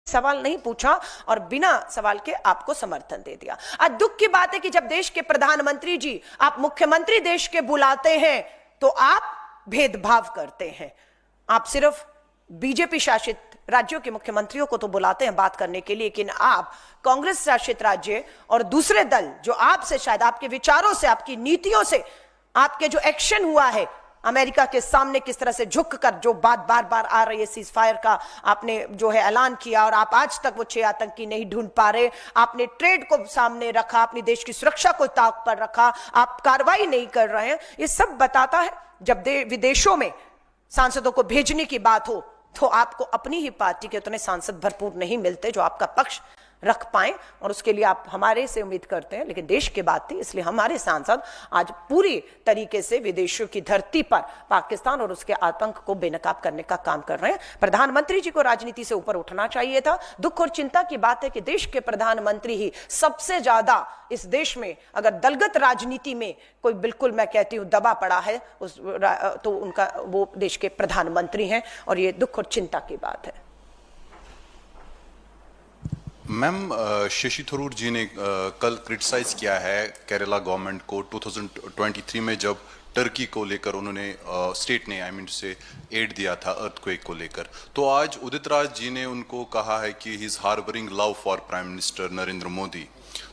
सवाल नहीं पूछा और बिना सवाल के आपको समर्थन दे दिया। आज दुख की बात है कि जब देश के प्रधानमंत्री जी आप मुख्यमंत्री देश के बुलाते हैं तो आप भेदभाव करते हैं। आप सिर्फ बीजेपी शासित राज्यों के मुख्यमंत्रियों को तो बुलाते हैं बात करने के लिए, लेकिन आप कांग्रेस शासित राज्य और दूसरे दल जो आपसे शायद आपके विचारों से, आपकी नीतियों से, आपके जो एक्शन हुआ है अमेरिका के सामने किस तरह से झुककर जो बात बार बार आ रही है, सीज फायर का आपने जो है ऐलान किया और आप आज तक वो 6 आतंकी नहीं ढूंढ पा रहे, आपने ट्रेड को सामने रखा, अपनी देश की सुरक्षा को ताक पर रखा, आप कार्रवाई नहीं कर रहे हैं। ये सब बताता है जब विदेशों में सांसदों को भेजने की बात हो तो आपको अपनी ही पार्टी के उतने सांसद भरपूर नहीं मिलते जो आपका पक्ष रख पाए, और उसके लिए आप हमारे से उम्मीद करते हैं। लेकिन देश की बात थी, इसलिए हमारे सांसद आज पूरी तरीके से विदेशों की धरती पर पाकिस्तान और उसके आतंक को बेनकाब करने का काम कर रहे हैं। प्रधानमंत्री जी को राजनीति से ऊपर उठना चाहिए था। दुख और चिंता की बात है कि देश के प्रधानमंत्री ही सबसे ज्यादा इस देश में अगर दलगत राजनीति में कोई, बिल्कुल मैं कहती हूं, दबा पड़ा है तो उनका वो देश के प्रधानमंत्री हैं, और ये दुख और चिंता की बात है। मैम, शशि थरूर जी ने कल क्रिटिसाइज किया है केरला गवर्नमेंट को 2023 में जब टर्की को लेकर उन्होंने स्टेट ने से एड दिया था अर्थक्वेक को लेकर। तो आज उदित राज जी ने उनको कहा है कि he is harbouring love for prime minister Narendra Modi.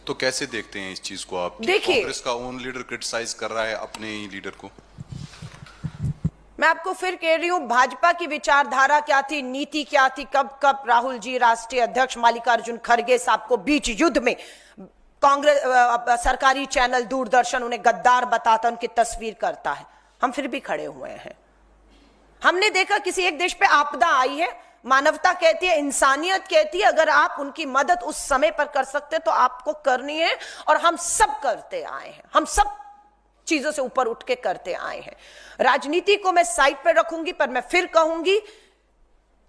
तो कैसे देखते हैं इस चीज को आप? कांग्रेस का ओन लीडर क्रिटिसाइज कर रहा है अपने ही लीडर को। मैं आपको फिर कह रही हूं, भाजपा की विचारधारा क्या थी, नीति क्या थी, कब कब राहुल जी राष्ट्रीय अध्यक्ष मल्लिकार्जुन खड़गे साहब को बीच युद्ध में कांग्रेस सरकारी चैनल दूरदर्शन उन्हें गद्दार बताता, उनकी तस्वीर करता है। हम फिर भी खड़े हुए हैं। हमने देखा किसी एक देश पे आपदा आई है, मानवता कहती है, इंसानियत कहती है, अगर आप उनकी मदद उस समय पर कर सकते तो आपको करनी है, और हम सब करते आए हैं। हम सब चीजों से ऊपर उठ के करते आए हैं। राजनीति को मैं साइड पर रखूंगी, पर मैं फिर कहूंगी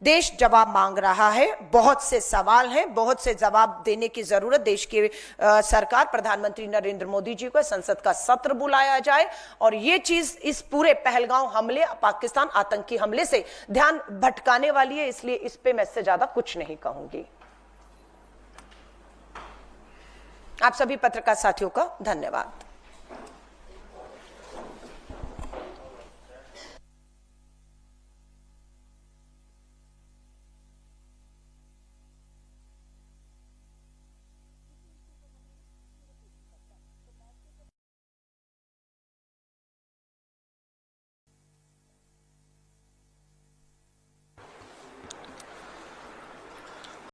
देश जवाब मांग रहा है, बहुत से सवाल हैं, बहुत से जवाब देने की जरूरत। देश की सरकार, प्रधानमंत्री नरेंद्र मोदी जी को संसद का सत्र बुलाया जाए, और ये चीज इस पूरे पहलगांव हमले, पाकिस्तान आतंकी हमले से ध्यान भटकाने वाली है, इसलिए इस पे मैं इससे ज्यादा कुछ नहीं कहूंगी। आप सभी पत्रकार साथियों का धन्यवाद।